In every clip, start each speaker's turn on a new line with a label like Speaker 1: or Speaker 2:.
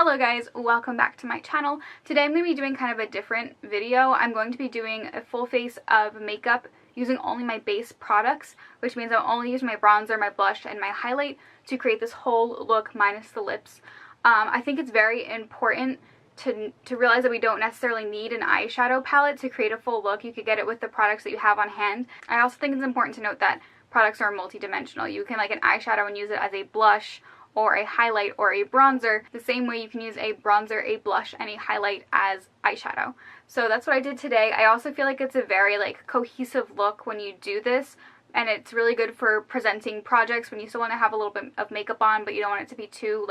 Speaker 1: Hello guys, welcome back to my channel. Today I'm going to be doing kind of a different video. I'm going to be doing a full face of makeup using only my base products, which means I'll only use my bronzer, my blush, and my highlight to create this whole look minus the lips. I think it's very important to realize that we don't necessarily need an eyeshadow palette to create a full look. You could get it with the products that you have on hand. I also think it's important to note that products are multi-dimensional. You can like an eyeshadow and use it as a blush or a highlight or a bronzer, the same way you can use a bronzer, a blush, and a highlight as eyeshadow. So that's what I did today. I also feel like it's a very cohesive look when you do this, and it's really good for presenting projects when you still want to have a little bit of makeup on but you don't want it to be too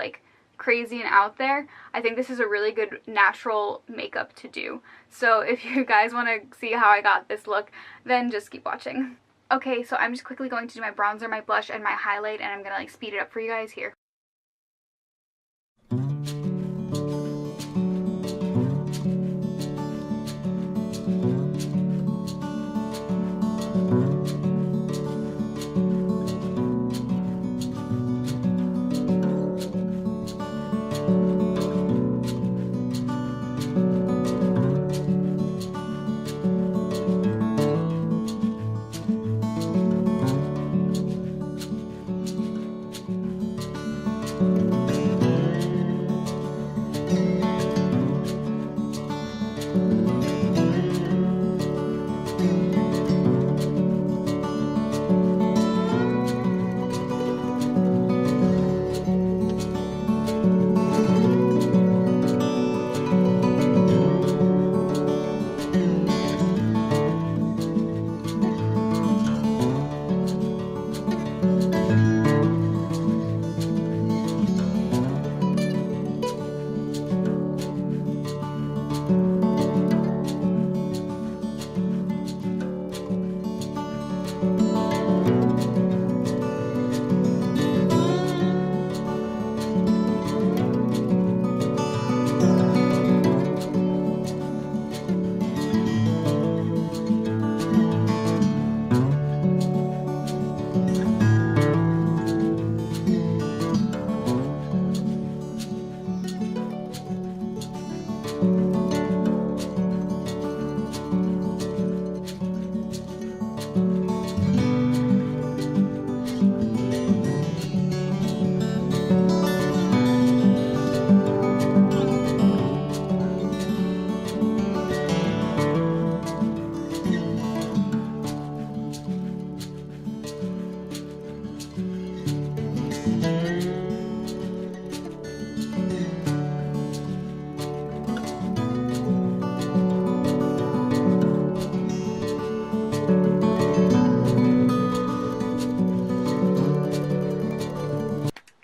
Speaker 1: crazy and out there. I think this is a really good natural makeup to do. So if you guys want to see how I got this look, then just keep watching. Okay, so I'm just quickly going to do my bronzer, my blush, and my highlight, and I'm gonna speed it up for you guys here.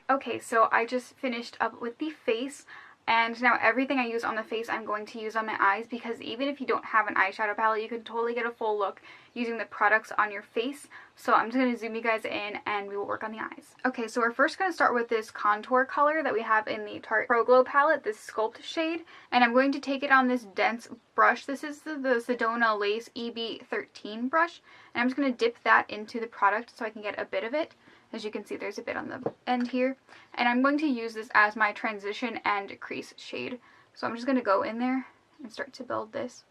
Speaker 1: Okay, so I just finished up with the face, and now everything I use on the face I'm going to use on my eyes, because even if you don't have an eyeshadow palette, you can totally get a full look using the products on your face. So I'm just going to zoom you guys in and we will work on the eyes. Okay, so we're first going to start with this contour color that we have in the Tarte ProGlow palette, this Sculpt shade, and I'm going to take it on this dense brush. This is the Sedona Lace EB13 brush, and I'm just going to dip that into the product so I can get a bit of it. As you can see, there's a bit on the end here. And I'm going to use this as my transition and crease shade. So I'm just going to go in there and start to build this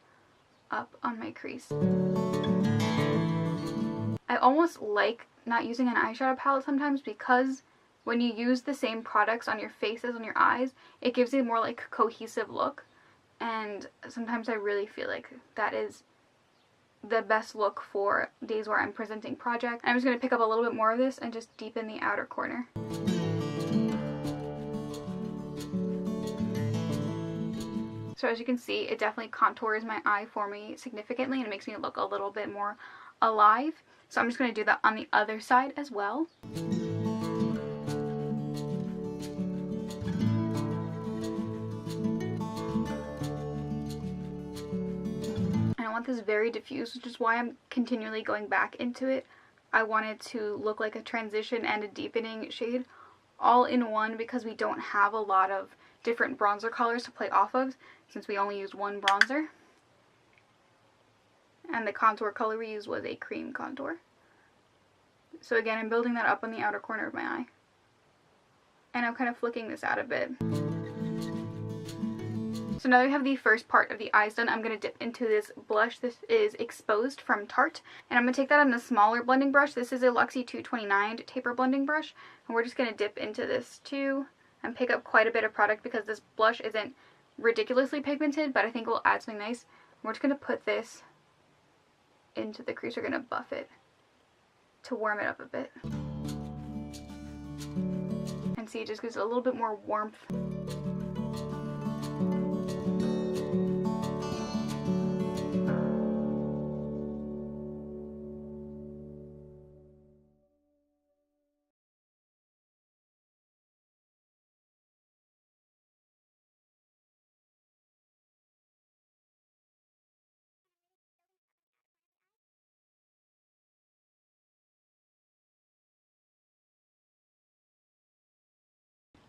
Speaker 1: up on my crease. I almost like not using an eyeshadow palette sometimes, because when you use the same products on your face as on your eyes, it gives you a more cohesive look. And sometimes I really feel like that is the best look for days where I'm presenting projects. I'm just going to pick up a little bit more of this and just deepen the outer corner. So as you can see, it definitely contours my eye for me significantly and it makes me look a little bit more alive. So I'm just going to do that on the other side as well. I want this very diffuse, which is why I'm continually going back into it. I want it to look like a transition and a deepening shade all in one, because we don't have a lot of different bronzer colors to play off of since we only used one bronzer. And the contour color we used was a cream contour. So again, I'm building that up on the outer corner of my eye. And I'm kind of flicking this out a bit. So now that we have the first part of the eyes done, I'm going to dip into this blush. This is Exposed from Tarte, and I'm going to take that on a smaller blending brush. This is a Luxie 229 taper blending brush, and we're just going to dip into this too and pick up quite a bit of product because this blush isn't ridiculously pigmented, but I think it will add something nice. We're just going to put this into the crease. We're going to buff it to warm it up a bit. And see, it just gives it a little bit more warmth.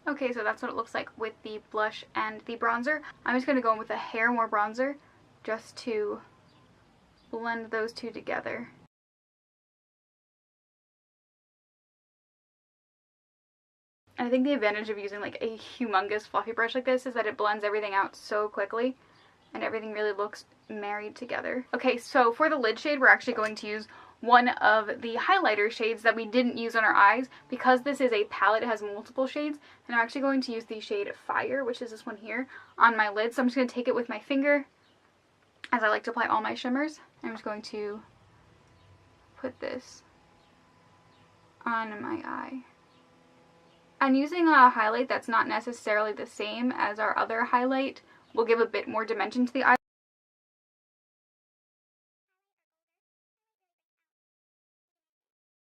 Speaker 1: Okay, so that's what it looks like with the blush and the bronzer. I'm just going to go in with a hair more bronzer just to blend those two together. And I think the advantage of using like a humongous fluffy brush like this is that it blends everything out so quickly and everything really looks married together. Okay, so for the lid shade, we're actually going to use one of the highlighter shades that we didn't use on our eyes. Because this is a palette, it has multiple shades, and I'm actually going to use the shade Fire, which is this one here, on my lid. So I'm just going to take it with my finger, as I like to apply all my shimmers. I'm just going to put this on my eye. And using a highlight that's not necessarily the same as our other highlight will give a bit more dimension to the eye.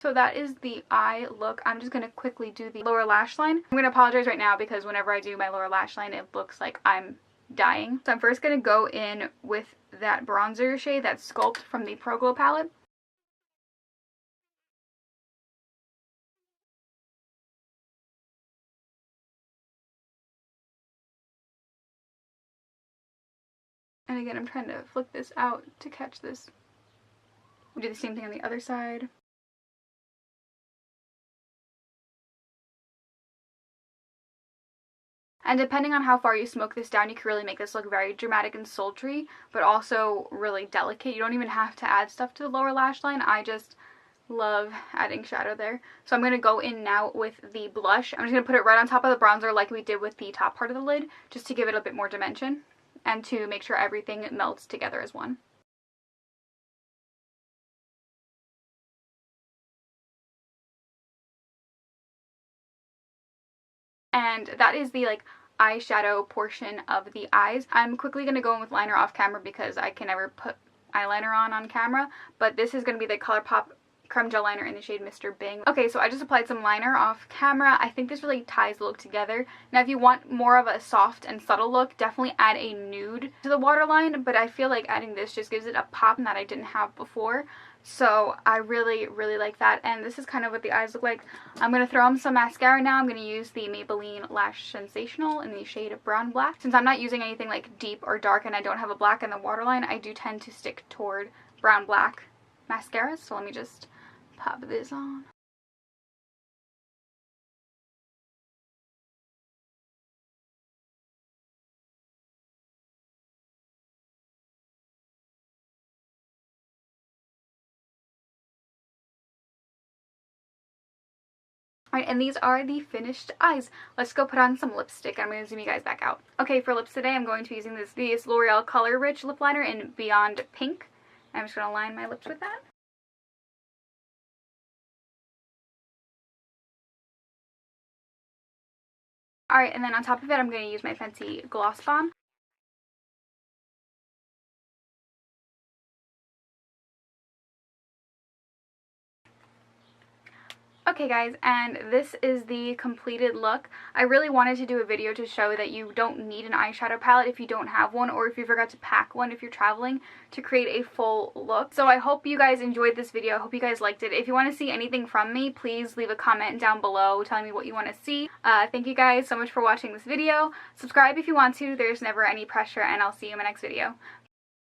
Speaker 1: So that is the eye look. I'm just going to quickly do the lower lash line. I'm going to apologize right now because whenever I do my lower lash line, it looks like I'm dying. So I'm first going to go in with that bronzer shade, that Sculpt from the ProGlow palette. And again, I'm trying to flick this out to catch this. We'll do the same thing on the other side. And depending on how far you smoke this down, you can really make this look very dramatic and sultry, but also really delicate. You don't even have to add stuff to the lower lash line. I just love adding shadow there. So I'm going to go in now with the blush. I'm just going to put it right on top of the bronzer like we did with the top part of the lid, just to give it a bit more dimension and to make sure everything melts together as one. And that is the eyeshadow portion of the eyes. I'm quickly going to go in with liner off camera because I can never put eyeliner on camera, but this is going to be the Colourpop creme gel liner in the shade Mr. Bing. Okay, so I just applied some liner off camera. I think this really ties the look together. Now if you want more of a soft and subtle look, definitely add a nude to the waterline, but I feel like adding this just gives it a pop that I didn't have before. So I really, really like that, and this is kind of what the eyes look like. I'm going to throw on some mascara now. I'm going to use the Maybelline Lash Sensational in the shade Brown Black. Since I'm not using anything like deep or dark and I don't have a black in the waterline, I do tend to stick toward Brown Black mascaras. So let me just pop this on. Alright, and these are the finished eyes. Let's go put on some lipstick. I'm going to zoom you guys back out. Okay, for lips today, I'm going to be using this L'Oreal Color Rich lip liner in Beyond Pink. I'm just going to line my lips with that. Alright, and then on top of it, I'm going to use my Fenty Gloss Bomb. Okay guys, and this is the completed look. I really wanted to do a video to show that you don't need an eyeshadow palette if you don't have one, or if you forgot to pack one if you're traveling, to create a full look. So I hope you guys enjoyed this video. I hope you guys liked it. If you want to see anything from me, please leave a comment down below telling me what you want to see. Thank you guys so much for watching this video. Subscribe if you want to. There's never any pressure, and I'll see you in my next video.